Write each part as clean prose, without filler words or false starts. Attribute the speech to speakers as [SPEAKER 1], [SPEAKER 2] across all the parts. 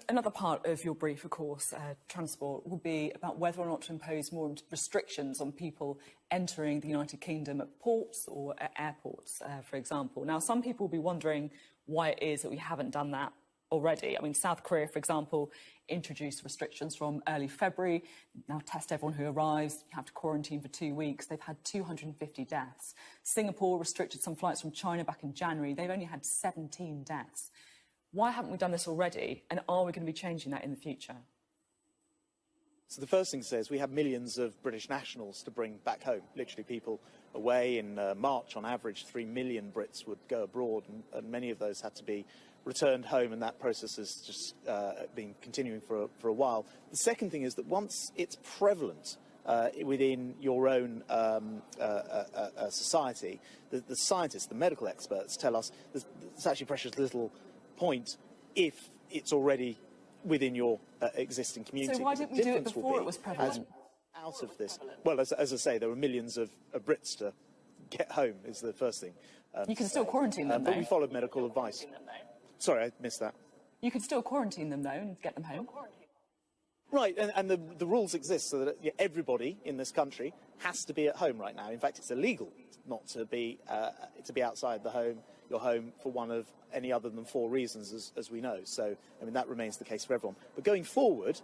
[SPEAKER 1] Another part of your brief, of course, transport, will be about whether or not to impose more restrictions on people entering the United Kingdom at ports or at airports, for example. Now, some people will be wondering why it is that we haven't done that already. I mean, South Korea, for example, introduced restrictions from early February. Now test everyone who arrives. You have to quarantine for 2 weeks. They've had 250 deaths. Singapore restricted some flights from China back in January. They've only had 17 deaths. Why haven't we done this already? And are we going to be changing that in the future?
[SPEAKER 2] So the first thing to say is we have millions of British nationals to bring back home. Literally people away. In March, on average, 3 million Brits would go abroad, and many of those had to be returned home, and that process has just been continuing for a while. The second thing is that once it's prevalent within your own society, the scientists, the medical experts tell us there's actually precious little point if it's already within your existing community.
[SPEAKER 1] So why didn't we do it before it was prevalent?
[SPEAKER 2] Out of this, well, as I say, there were millions of Brits to get home is the first thing.
[SPEAKER 1] You can still quarantine them,
[SPEAKER 2] but we followed medical advice. Sorry, I missed that.
[SPEAKER 1] You could still quarantine them, though, and get them home.
[SPEAKER 2] Right, and the rules exist so that everybody in this country has to be at home right now. In fact, it's illegal not to be outside your home for one of any other than 4 reasons, as we know. So, I mean, that remains the case for everyone. But going forward,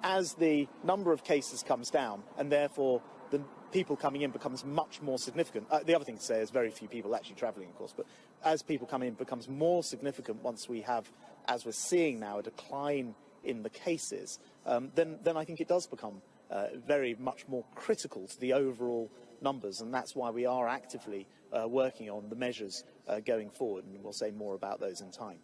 [SPEAKER 2] as the number of cases comes down, and therefore the people coming in becomes much more significant. The other thing to say is very few people actually travelling, of course, but as people come in, it becomes more significant once we have, as we're seeing now, a decline in the cases, then I think it does become very much more critical to the overall numbers, and that's why we are actively working on the measures going forward, and we'll say more about those in time.